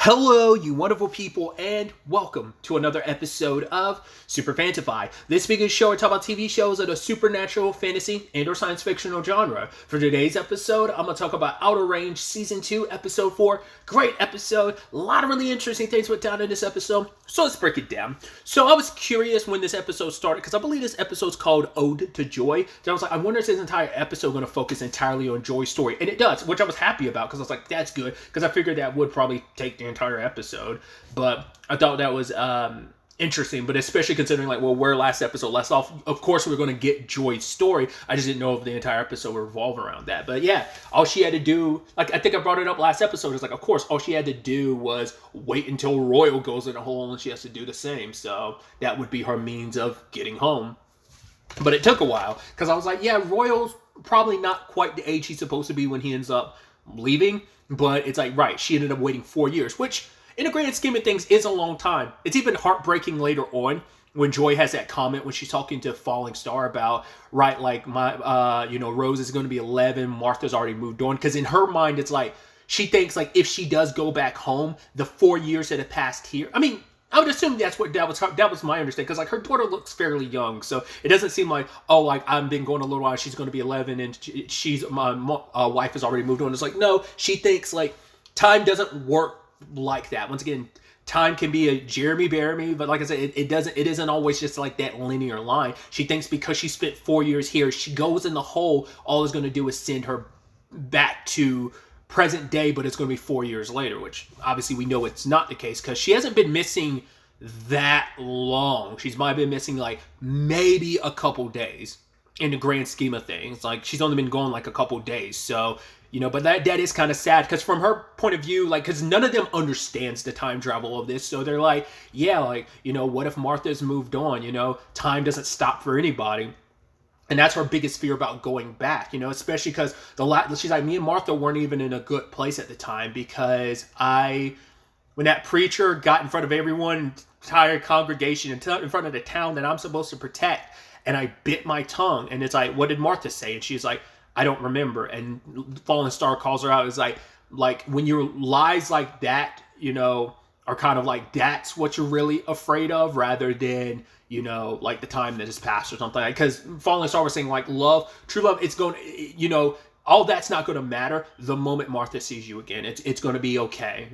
Hello, you wonderful people, and welcome to another episode of SuperFantaFi. This week's show, we talk about TV shows of the supernatural, fantasy, and or science fictional genre. For today's episode, I'm going to talk about Outer Range Season 2, Episode 4. Great episode. A lot of really interesting things went down in this episode, so let's break it down. So I was curious when this episode started, because I believe this episode's called Ode to Joy. So I was like, I wonder if this entire episode going to focus entirely on Joy's story, and it does, which I was happy about, because I was like, that's good, because I figured that would probably take the entire episode, but I thought that was interesting, but especially considering like, well, where last episode left off, of course we're going to get Joy's story. I just didn't know if the entire episode would revolve around that. But yeah, all she had to do, like I think I brought it up last episode, is like, of course, all she had to do was wait until Royal goes in a hole and she has to do the same. So that would be her means of getting home. But it took a while, because I was like, yeah, Royal's probably not quite the age he's supposed to be when he ends up leaving. But it's like, right, she ended up waiting 4 years, which in the grand scheme of things is a long time. It's even heartbreaking later on when Joy has that comment when she's talking to Falling Star about, right, like my, Rose is going to be 11, Martha's already moved on. Because in her mind, it's like, she thinks like if she does go back home, the 4 years that have passed here, I mean, I would assume that was my understanding, because like her daughter looks fairly young, so it doesn't seem like, oh, like I've been going a little while, she's going to be 11 and she's my wife has already moved on. It's like, no, she thinks like time doesn't work like that. Once again, time can be a Jeremy bear me, but like I said, it isn't always just like that linear line. She thinks because she spent 4 years here, she goes in the hole, all it's going to do is send her back to present day, but it's going to be 4 years later, which obviously we know it's not the case, because she hasn't been missing that long. She's might have been missing like maybe a couple days in the grand scheme of things. Like she's only been gone like a couple days, so but that is kind of sad, because from her point of view, like, because none of them understands the time travel of this, so they're like, yeah, like, what if Martha's moved on? Time doesn't stop for anybody. And that's her biggest fear about going back, especially because she's like, me and Martha weren't even in a good place at the time, because when that preacher got in front of everyone, entire congregation, in front of the town that I'm supposed to protect, and I bit my tongue, and it's like, what did Martha say? And she's like, I don't remember. And Fallen Star calls her out. It's like when your lies like that, are kind of like, that's what you're really afraid of, rather than like the time that has passed or something. Because Fallen Star was saying like true love, it's going to, all that's not going to matter the moment Martha sees you again. It's going to be okay,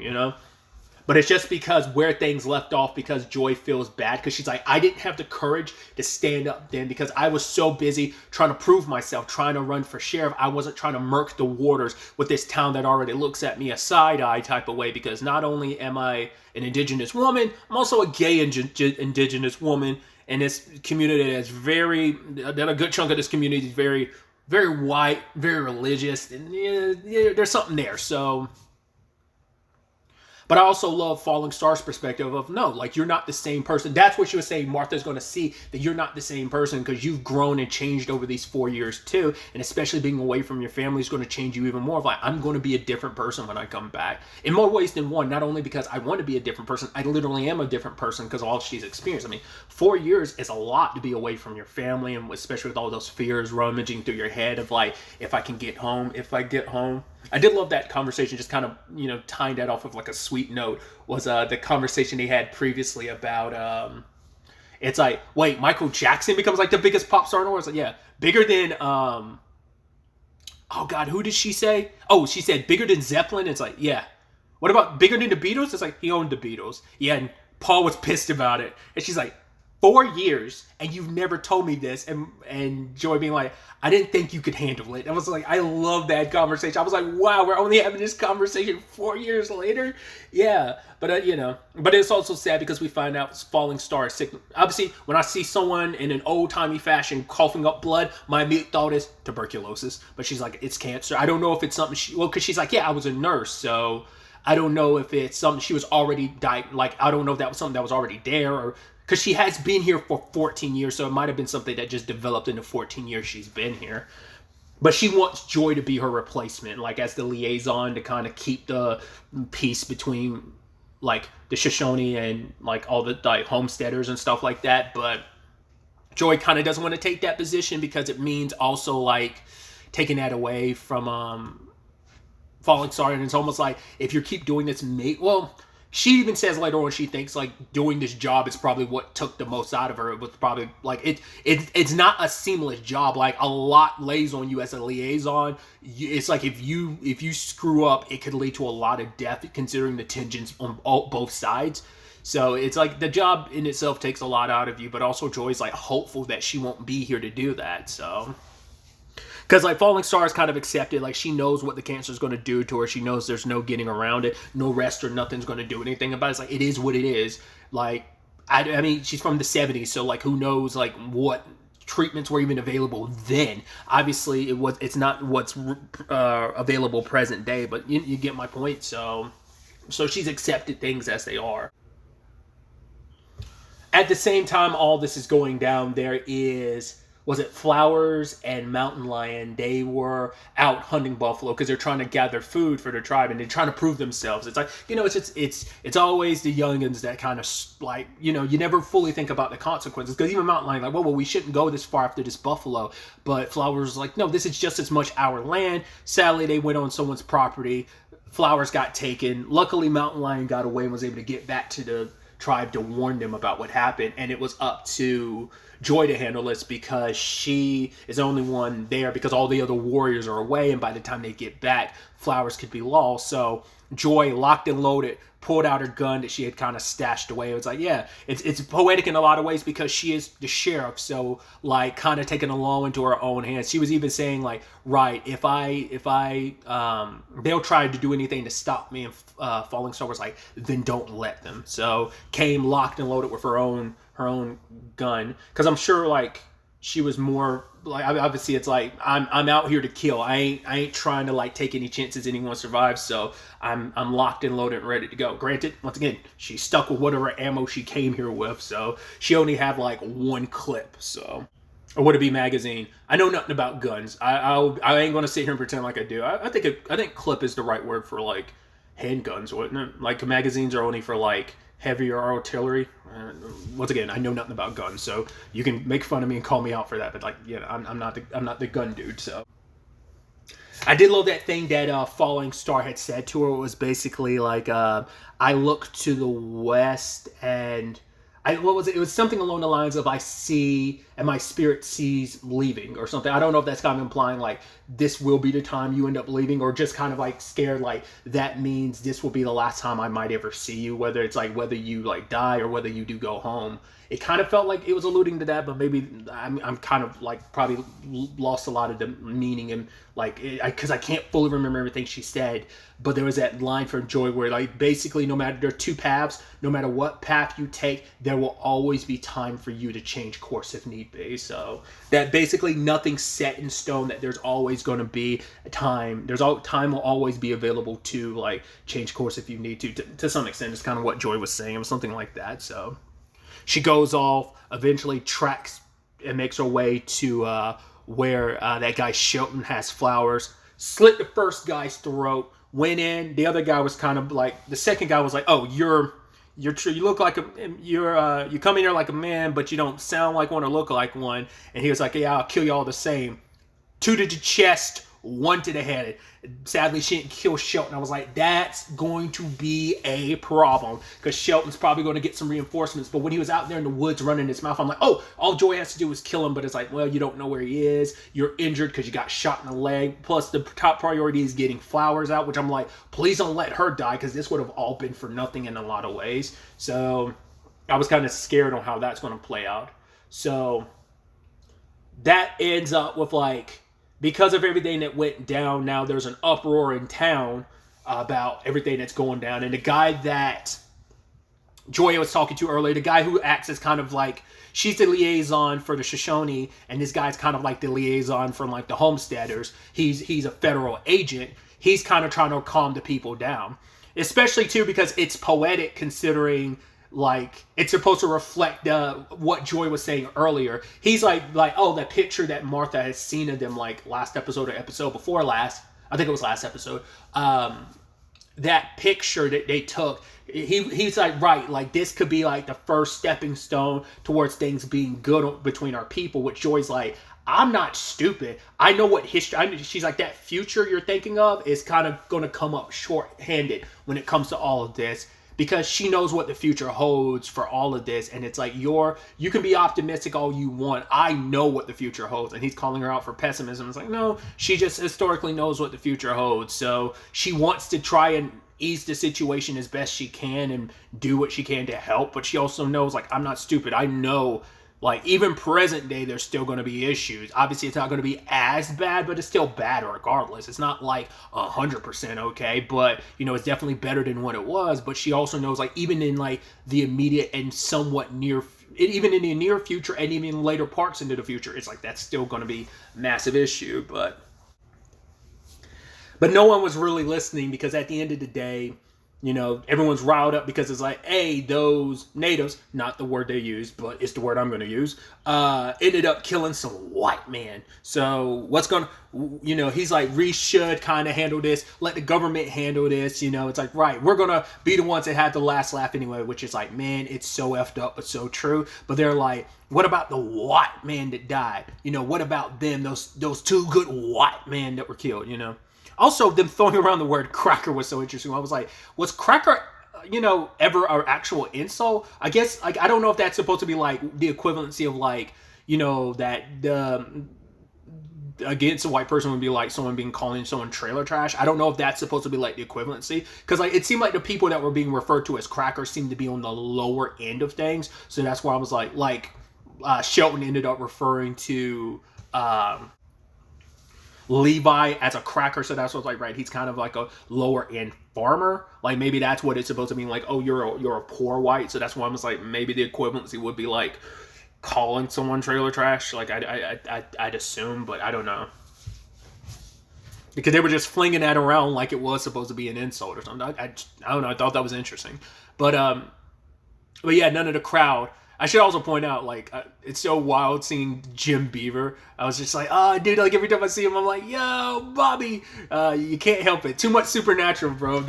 But it's just because where things left off, because Joy feels bad, because she's like, I didn't have the courage to stand up then, because I was so busy trying to prove myself, trying to run for sheriff. I wasn't trying to murk the waters with this town that already looks at me a side-eye type of way, because not only am I an indigenous woman, I'm also a gay indigenous woman, and this community that a good chunk of this community is very, very white, very religious, and there's something there, so. But I also love Falling Star's perspective of, no, like, you're not the same person. That's what she was saying. Martha's going to see that you're not the same person, because you've grown and changed over these 4 years too. And especially being away from your family is going to change you even more. Of like, I'm going to be a different person when I come back. In more ways than one, not only because I want to be a different person, I literally am a different person because of all she's experienced. I mean, 4 years is a lot to be away from your family, and especially with all those fears rummaging through your head of like, if I can get home, if I get home. I did love that conversation, just kind of, tying that off of like a sweet note, was the conversation they had previously about, it's like, wait, Michael Jackson becomes like the biggest pop star in the world? It's like, yeah, bigger than, oh God, who did she say? Oh, she said bigger than Zeppelin. It's like, yeah. What about bigger than the Beatles? It's like, he owned the Beatles. Yeah, and Paul was pissed about it. And she's like, 4 years, and you've never told me this. And Joy being like, I didn't think you could handle it. I was like, I love that conversation. I was like, wow, we're only having this conversation 4 years later. Yeah, but but it's also sad because we find out Falling Star is sick. Obviously, when I see someone in an old-timey fashion coughing up blood, my immediate thought is tuberculosis. But she's like, it's cancer. I don't know if it's something because she's like, yeah, I was a nurse, so I don't know if it's something she was already died. Like, I don't know if that was something that was already there, or because she has been here for 14 years, so it might have been something that just developed in the 14 years she's been here. But she wants Joy to be her replacement, like as the liaison to kind of keep the peace between like the Shoshone and like all the like homesteaders and stuff like that. But Joy kind of doesn't want to take that position because it means also like taking that away from Falling Star. And it's almost like if you keep doing this, she even says later on she thinks like doing this job is probably what took the most out of her. It was probably like it's not a seamless job. Like a lot lays on you as a liaison. It's like if you screw up, it could lead to a lot of death, considering the tensions on both sides. So it's like the job in itself takes a lot out of you, but also Joy's like hopeful that she won't be here to do that. So. Because, like, Falling Star is kind of accepted. Like, she knows what the cancer is going to do to her. She knows there's no getting around it. No rest or nothing's going to do anything about it. It's like, it is what it is. Like, I mean, she's from the 70s, so, like, who knows, like, what treatments were even available then. Obviously, it's not what's available present day, but you get my point. So she's accepted things as they are. At the same time, all this is going down, there is... Was it Flowers and Mountain Lion? They were out hunting buffalo because they're trying to gather food for their tribe and they're trying to prove themselves. It's like, you know, it's always the youngins that kind of like, you know, you never fully think about the consequences, because even Mountain Lion like, well, we shouldn't go this far after this buffalo. But Flowers was like, no, this is just as much our land. Sadly, they went on someone's property. Flowers got taken. Luckily, Mountain Lion got away and was able to get back to the tribe to warn them about what happened, and it was up to Joy to handle this because she is the only one there because all the other warriors are away, and by the time they get back, Flowers could be lost. So Joy locked and loaded, pulled out her gun that she had kind of stashed away. It was like, yeah, it's poetic in a lot of ways because she is the sheriff, so like kind of taking the law into her own hands. She was even saying like, right, if they'll try to do anything to stop me, and Falling Star was like, then don't let them. So came locked and loaded with her own gun, because I'm sure like she was more like, obviously it's like I'm out here to kill. I ain't trying to like take any chances anyone survives. So I'm locked and loaded and ready to go. Granted, once again, she's stuck with whatever ammo she came here with, so she only had like one clip. So, or would it be magazine? I know nothing about guns. I ain't gonna sit here and pretend like I do. I think clip is the right word for like handguns, wouldn't it? Like magazines are only for like heavier artillery. Once again, I know nothing about guns, so you can make fun of me and call me out for that. But like, yeah, I'm not the gun dude. So I did love that thing that Falling Star had said to her. It was basically like, I look to the west and what was it? It was something along the lines of I see and my spirit sees leaving or something. I don't know if that's kind of implying like this will be the time you end up leaving, or just kind of like scared like that means this will be the last time I might ever see you, whether it's like whether you like die or whether you do go home. It kind of felt like it was alluding to that, but maybe I'm kind of like probably lost a lot of the meaning and like, because I can't fully remember everything she said. But there was that line from Joy where like basically no matter, there are two paths, no matter what path you take, there will always be time for you to change course if need be. So that basically nothing's set in stone, that there's always going to be a time. Time will always be available to like change course if you need to some extent. It's kind of what Joy was saying. It was something like that. So she goes off, eventually tracks and makes her way to where that guy Shelton has Flowers. Slit the first guy's throat, went in. The other guy was kind of like, the second guy was like, oh, you look like you come in here like a man, but you don't sound like one or look like one. And he was like, yeah, I'll kill you all the same. 2 to the chest, 1 to the head. Sadly, she didn't kill Shelton. I was like, that's going to be a problem, because Shelton's probably going to get some reinforcements. But when he was out there in the woods running his mouth, I'm like, oh, all Joy has to do is kill him. But it's like, well, you don't know where he is. You're injured because you got shot in the leg. Plus, the top priority is getting Flowers out, which I'm like, please don't let her die, because this would have all been for nothing in a lot of ways. So I was kind of scared on how that's going to play out. So that ends up with like, because of everything that went down, now there's an uproar in town about everything that's going down. And the guy that Joy was talking to earlier, the guy who acts as kind of like, she's the liaison for the Shoshone, and this guy's kind of like the liaison from like the homesteaders. He's a federal agent. He's kind of trying to calm the people down. Especially too because it's poetic, considering like it's supposed to reflect what Joy was saying earlier. He's like, oh, that picture that Martha has seen of them like last episode or episode before last, I think it was last episode, that picture that they took, he's like, right, like this could be like the first stepping stone towards things being good between our people. Which Joy's like, I'm not stupid. I know what history. She's like, that future you're thinking of is kind of going to come up short-handed when it comes to all of this. because she knows what the future holds for all of this. And it's like, you can be optimistic all you want. I know what the future holds. And he's calling her out for pessimism. It's like, no, she just historically knows what the future holds. So she wants to try and ease the situation as best she can and do what she can to help. But she also knows, like, I'm not stupid. I know, like, even present day, there's still going to be issues. Obviously, it's not going to be as bad, but it's still bad regardless. It's not like 100% okay, but, you know, it's definitely better than what it was. But she also knows, like, even in, like, the immediate and somewhat even in the near future and even later parts into the future, it's like that's still going to be a massive issue. But no one was really listening, because at the end of the day, you know, everyone's riled up because it's like, hey, those natives, not the word they use, but it's the word I'm going to use, ended up killing some white man. So what's going to, you know, he's like, we should kind of handle this. Let the government handle this. You know, it's like, right, we're going to be the ones that have the last laugh anyway, which is like, man, it's so effed up, but so true. But they're like, what about the white man that died? You know, what about them, those two good white men that were killed, you know? Also, them throwing around the word cracker was so interesting. I was like, was cracker, you know, ever an actual insult? I guess, like, I don't know if that's supposed to be, like, the equivalency of, like, you know, that against a white person would be, like, someone calling someone trailer trash. I don't know if that's supposed to be, like, the equivalency. Because, like, it seemed like the people that were being referred to as crackers seemed to be on the lower end of things. So that's why I was like, Shelton ended up referring to Levi as a cracker, so that's what I was like, right, he's kind of like a lower end farmer. Like, maybe that's what it's supposed to mean, like, oh, you're a poor white. So that's why I was like, maybe the equivalency would be like calling someone trailer trash. Like, I'd assume, but I don't know, because they were just flinging that around like it was supposed to be an insult or something. I don't know, I thought that was interesting. But yeah, none of the crowd. I should also point out, like, it's so wild seeing Jim Beaver. I was just like, oh, dude, like, every time I see him, I'm like, yo, Bobby. You can't help it. Too much supernatural, bro.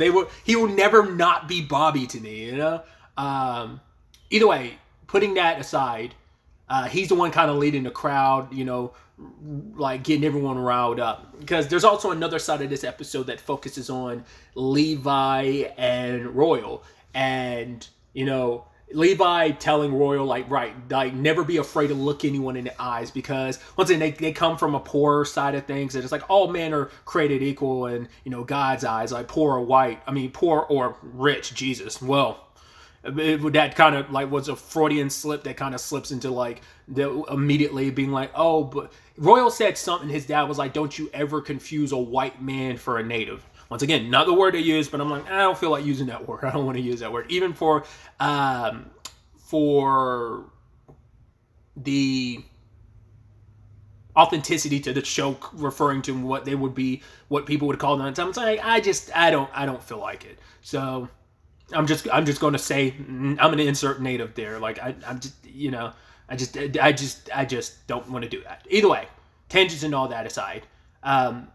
He will never not be Bobby to me, you know? Either way, putting that aside, he's the one kind of leading the crowd, you know, like getting everyone riled up. Because there's also another side of this episode that focuses on Levi and Royal. And, you know, Levi telling Royal, like, right, like, never be afraid to look anyone in the eyes, because once again, they come from a poor side of things, and it's like all men are created equal in, you know, God's eyes, like poor or rich, Jesus. Well, that kind of like was a Freudian slip that kind of slips into like immediately being like, oh, but Royal said something. His dad was like, don't you ever confuse a white man for a native. Once again, not the word they use, but I'm like, I don't feel like using that word. I don't want to use that word. Even for the authenticity to the show, referring to what people would call them. I'm like, I don't feel like it. So I'm just going to say, I'm going to insert native there. Like, I'm just, you know, I just don't want to do that. Either way, tangents and all that aside,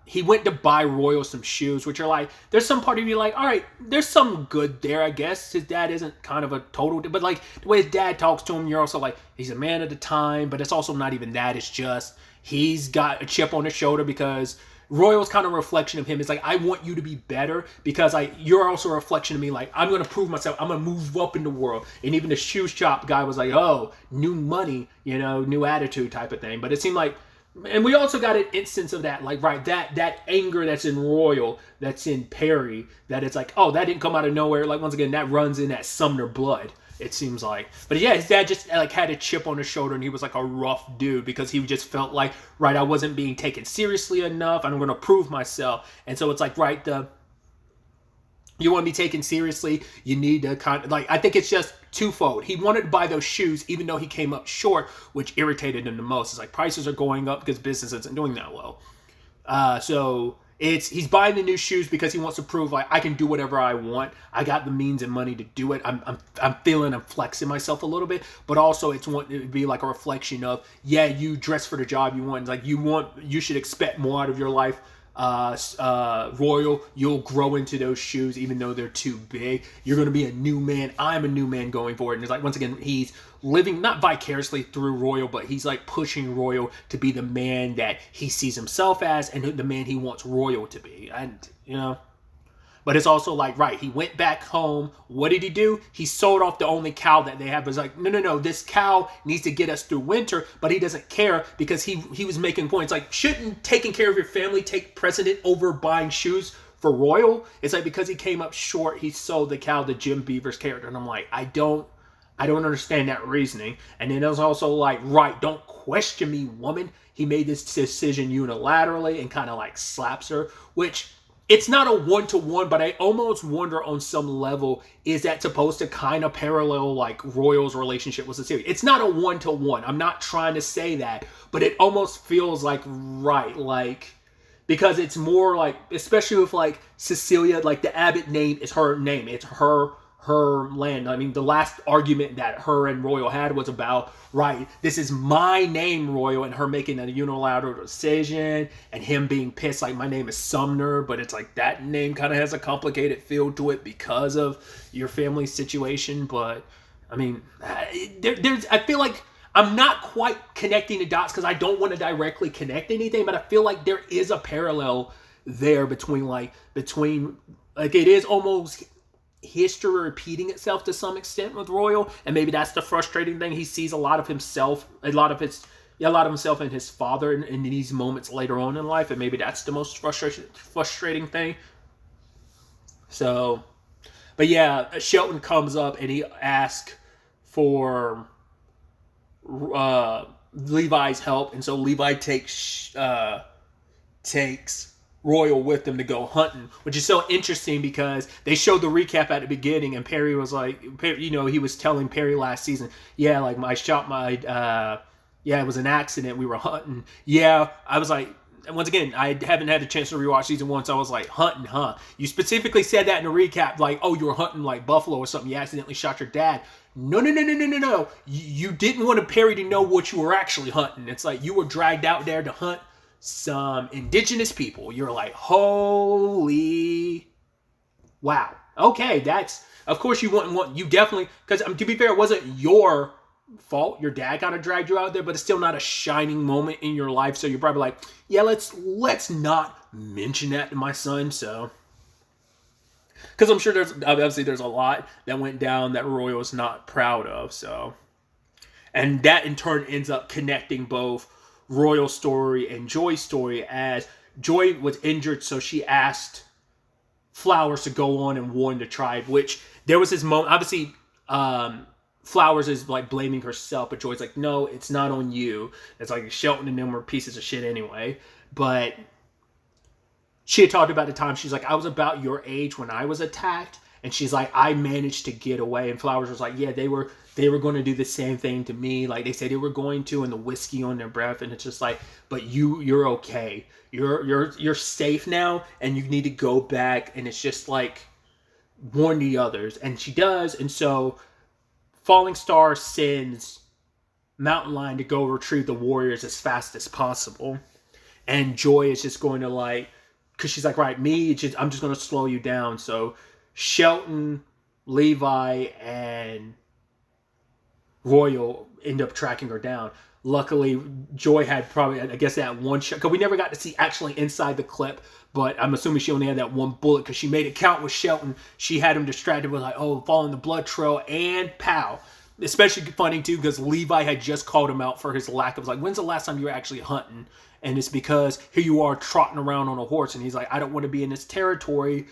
he went to buy Royal some shoes, which are like, there's some part of you like, all right, there's some good there, I guess. His dad isn't kind of a total, but like the way his dad talks to him, you're also like, he's a man at the time, but it's also not even that. It's just, he's got a chip on his shoulder because Royal's kind of a reflection of him. It's like, I want you to be better because you're also a reflection of me. Like, I'm going to prove myself. I'm going to move up in the world. And even the shoe shop guy was like, oh, new money, you know, new attitude type of thing. But it seemed like, and we also got an instance of that, like, right, that anger that's in Royal, that's in Perry, that it's like, oh, that didn't come out of nowhere. Like, once again, that runs in that Sumner blood, it seems like. But yeah, his dad just like had a chip on his shoulder, and he was like a rough dude because he just felt like, right, I wasn't being taken seriously enough, and I'm going to prove myself. And so it's like, right, you want to be taken seriously, you need to kind of, like, I think it's just twofold. He wanted to buy those shoes even though he came up short, which irritated him the most. It's like prices are going up because business isn't doing that well. So he's buying the new shoes because he wants to prove, like, I can do whatever I want. I got the means and money to do it. I'm feeling, I'm flexing myself a little bit, but also it's wanting to be like a reflection of, yeah, you dress for the job you want. Like, you should expect more out of your life. Royal, you'll grow into those shoes even though they're too big. You're going to be a new man. I'm a new man going forward. And it's like, once again, he's living not vicariously through Royal, but he's like pushing Royal to be the man that he sees himself as and the man he wants Royal to be. And, you know, But it's also like, right, he went back home. What did he do? He sold off the only cow that they had. But it's like, no, this cow needs to get us through winter. But he doesn't care because he was making points. Like, shouldn't taking care of your family take precedent over buying shoes for Royal? It's like, because he came up short, he sold the cow to Jim Beaver's character. And I'm like, I don't understand that reasoning. And then it was also like, right, don't question me, woman. He made this decision unilaterally and kind of like slaps her, which it's not a one-to-one, but I almost wonder on some level, is that supposed to kind of parallel like Royal's relationship with Cecilia? It's not a one-to-one. I'm not trying to say that, but it almost feels like, right, like, because it's more like, especially with like Cecilia, like the Abbott name is her name. It's her land. I mean, the last argument that her and Royal had was about, right, this is my name, Royal, and her making a unilateral decision and him being pissed, like, my name is Sumner, but it's like that name kind of has a complicated feel to it because of your family situation. But I mean, I feel like I'm not quite connecting the dots because I don't want to directly connect anything, but I feel like there is a parallel there between it is almost history repeating itself to some extent with Royal, and maybe that's the frustrating thing. He sees a lot of himself in his father in these moments later on in life, and maybe that's the most frustrating thing. So, but yeah, Shelton comes up and he asks for Levi's help, and so Levi takes Royal with them to go hunting, which is so interesting because they showed the recap at the beginning, and Perry was like, he was telling Perry last season, it was an accident, we were hunting. Yeah, I was like, once again, I haven't had a chance to rewatch season 1, so I was like, hunting, huh? You specifically said that in the recap, like, oh, you were hunting like buffalo or something, you accidentally shot your dad. No. You didn't want Perry to know what you were actually hunting. It's like you were dragged out there to hunt some indigenous people. You're like, holy wow. Okay, that's, of course you wouldn't want, you definitely, because to be fair, it wasn't your fault. Your dad kind of dragged you out there, but it's still not a shining moment in your life. So you're probably like, yeah, let's not mention that to my son. So, because I'm sure there's a lot that went down that Royal is not proud of. So, and that in turn ends up connecting both Royal story and Joy's story, as Joy was injured, so she asked Flowers to go on and warn the tribe, which there was this moment, obviously Flowers is like blaming herself, but Joy's like, no, it's not on you. It's like Shelton and them were pieces of shit anyway. But she had talked about the time, she's like, I was about your age when I was attacked, and she's like, I managed to get away. And Flowers was like, yeah, they were going to do the same thing to me. Like they said they were going to, and the whiskey on their breath. And it's just like, but you're okay. You're safe now, and you need to go back. And it's just like, warn the others. And she does. And so Falling Star sends Mountain Lion to go retrieve the warriors as fast as possible. And Joy is just going to like, because she's like, right, I'm just going to slow you down. So Shelton, Levi, and Royal end up tracking her down. Luckily, Joy had probably, I guess, that one shot, because we never got to see actually inside the clip, but I'm assuming she only had that one bullet because she made it count with Shelton. She had him distracted with like, oh, following the blood trail, and pow. Especially funny too, because Levi had just called him out for his lack of, like, when's the last time you were actually hunting? And it's because here you are trotting around on a horse, and he's like, I don't want to be in this territory,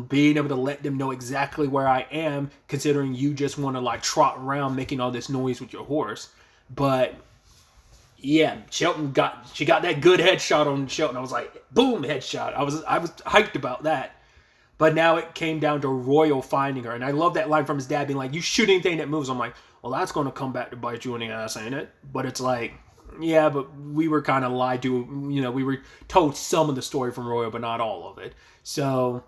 being able to let them know exactly where I am, considering you just want to like trot around making all this noise with your horse. But yeah, she got that good headshot on Shelton. I was like, boom, headshot. I was hyped about that. But now it came down to Royal finding her, and I love that line from his dad being like, you shoot anything that moves. I'm like, well, that's going to come back to bite you in the ass, ain't it? But it's like, yeah, but we were kind of lied to, we were told some of the story from Royal, but not all of it. So,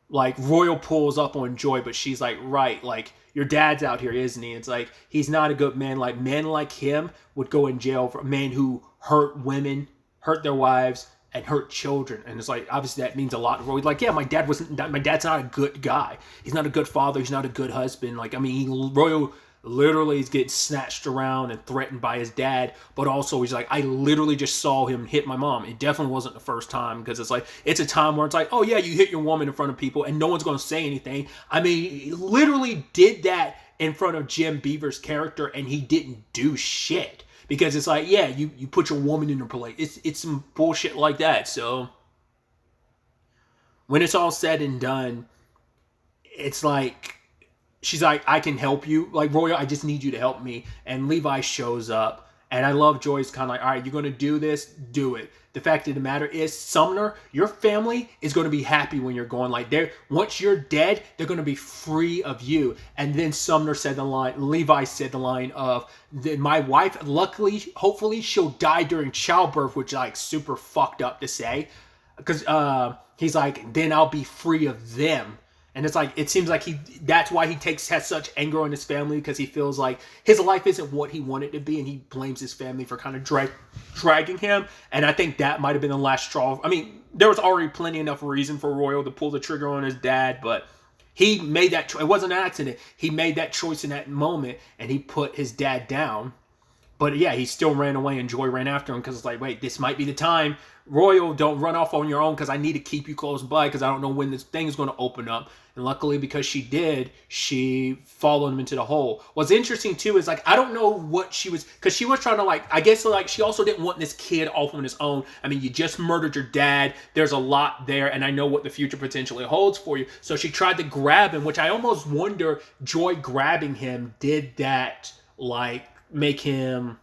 like, Royal pulls up on Joy, but she's like, right, like, your dad's out here, isn't he? It's like, he's not a good man. Like, men like him would go in jail for men who hurt women, hurt their wives, and hurt children. And it's like, obviously that means a lot to Roy. Like, yeah, my dad's not a good guy. He's not a good father. He's not a good husband. Like, I mean, Royal literally is getting snatched around and threatened by his dad, but also he's like, I literally just saw him hit my mom. It definitely wasn't the first time, because it's like, it's a time where it's like, oh yeah, you hit your woman in front of people and no one's going to say anything. I mean, he literally did that in front of Jim Beaver's character and he didn't do shit, because it's like, yeah, you put your woman in her place. It's some bullshit like that. So when it's all said and done, it's like, she's like, I can help you. Like, Royal, I just need you to help me. And Levi shows up. And I love Joy's kind of like, all right, you're going to do this? Do it. The fact of the matter is, Sumner, your family is going to be happy when you're gone. Like, once you're dead, they're going to be free of you. And then Sumner said the line, Levi said the line of, my wife, luckily, hopefully, she'll die during childbirth, which, like, super fucked up to say. Because he's like, then I'll be free of them. And it's like, it seems like that's why he has such anger on his family, because he feels like his life isn't what he wanted to be, and he blames his family for kind of dragging him. And I think that might have been the last straw. I mean, there was already plenty enough reason for Royal to pull the trigger on his dad, but he made that choice. It wasn't an accident. He made that choice in that moment, and he put his dad down. But yeah, he still ran away, and Joy ran after him, because it's like, wait, this might be the time. Royal, don't run off on your own, because I need to keep you close by, because I don't know when this thing is going to open up. And luckily, because she did, she followed him into the hole. What's interesting, too, is, like, I don't know what she was, because she was trying to, like, I guess, like, she also didn't want this kid off on his own. I mean, you just murdered your dad. There's a lot there, and I know what the future potentially holds for you. So she tried to grab him, which I almost wonder, Joy grabbing him, did that, like, make him...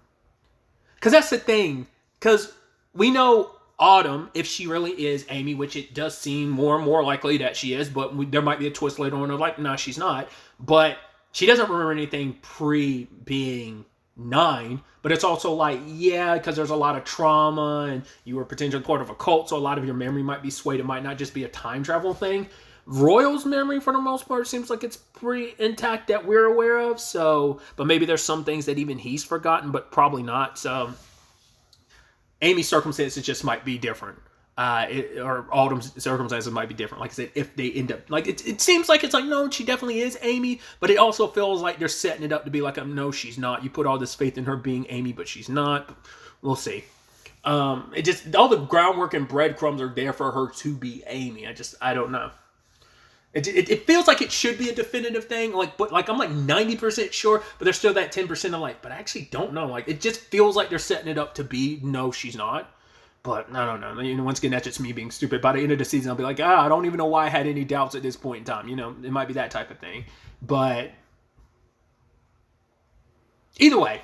Because that's the thing. Because we know Autumn, if she really is Amy, which it does seem more and more likely that she is, but there might be a twist later on of like, no, she's not. But she doesn't remember anything pre-being 9. But it's also like, yeah, because there's a lot of trauma and you were potentially part of a cult, so a lot of your memory might be swayed. It might not just be a time travel thing. Royal's memory, for the most part, seems like it's pretty intact that we're aware of. So, but maybe there's some things that even he's forgotten, but probably not. So, Amy's circumstances just might be different, or Autumn's circumstances might be different. Like I said, if they end up like it seems like it's like, no, she definitely is Amy, but it also feels like they're setting it up to be like, no, she's not. You put all this faith in her being Amy, but she's not. We'll see. It just, all the groundwork and breadcrumbs are there for her to be Amy. I don't know. It feels like it should be a definitive thing, like, but like I'm like 90% sure, but there's still that 10% of like, but I actually don't know. Like, it just feels like they're setting it up to be, no, she's not. But I don't know. You know, once again, that's just me being stupid. By the end of the season, I'll be like, I don't even know why I had any doubts at this point in time. You know, it might be that type of thing. But either way,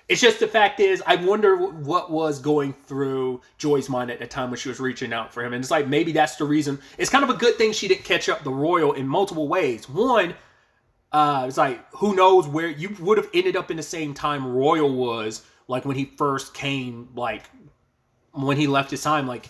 it's just the fact is, I wonder what was going through Joy's mind at the time when she was reaching out for him. And it's like, maybe that's the reason. It's kind of a good thing she didn't catch up the Royal in multiple ways. One, it's like, who knows where you would have ended up in the same time Royal was, like when he first came, like when he left his time, like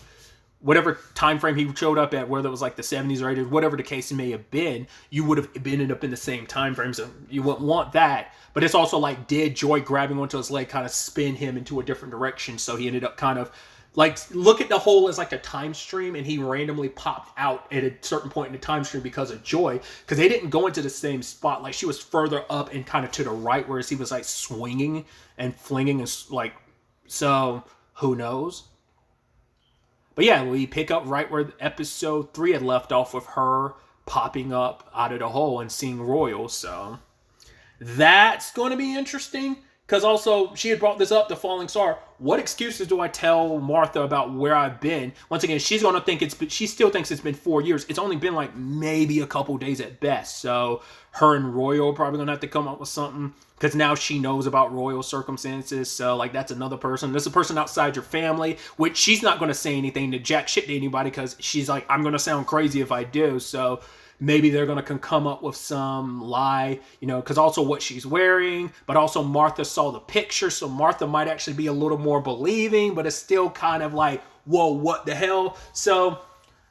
whatever time frame he showed up at, whether it was like the 70s or 80s, whatever the case may have been, you would have ended up in the same time frame. So you wouldn't want that. But it's also like, did Joy grabbing onto his leg kind of spin him into a different direction? So he ended up kind of like, look at the whole as like a time stream, and he randomly popped out at a certain point in the time stream because of Joy, because they didn't go into the same spot. Like, she was further up and kind of to the right, whereas he was like swinging and flinging and like, so who knows? But yeah, we pick up right where episode 3 had left off, with her popping up out of the hole and seeing Royal. So that's going to be interesting, because also she had brought this up, the falling star. What excuses do I tell Martha about where I've been? Once again, she's going to think she still thinks it's been 4 years. It's only been like maybe a couple days at best. So her and Royal are probably going to have to come up with something, because now she knows about Royal circumstances. So like, that's another person. There's a person outside your family, which she's not going to say anything to jack shit to anybody, because she's like, I'm going to sound crazy if I do. So maybe they're going to come up with some lie, you know, because also what she's wearing, but also Martha saw the picture, so Martha might actually be a little more believing, but it's still kind of like, whoa, what the hell? So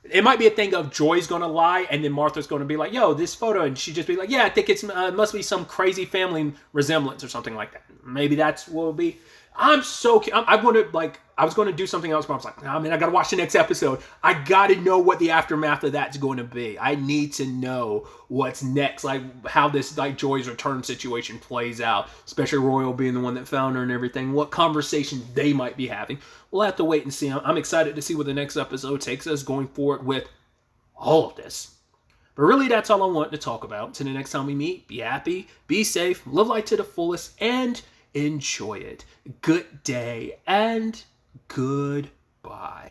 it might be a thing of Joy's going to lie, and then Martha's going to be like, yo, this photo, and she'd just be like, yeah, I think it must be some crazy family resemblance or something like that. Maybe that's what it'll be. I'm so. I wanted like I was going to do something else, but I was like, nah, man, I got to watch the next episode. I got to know what the aftermath of that's going to be. I need to know what's next, like how this like Joy's return situation plays out, especially Royal being the one that found her and everything. What conversation they might be having. We'll have to wait and see. I'm excited to see where the next episode takes us going forward with all of this. But really, that's all I want to talk about. Until the next time we meet, be happy, be safe, live life to the fullest, and enjoy it. Good day and goodbye.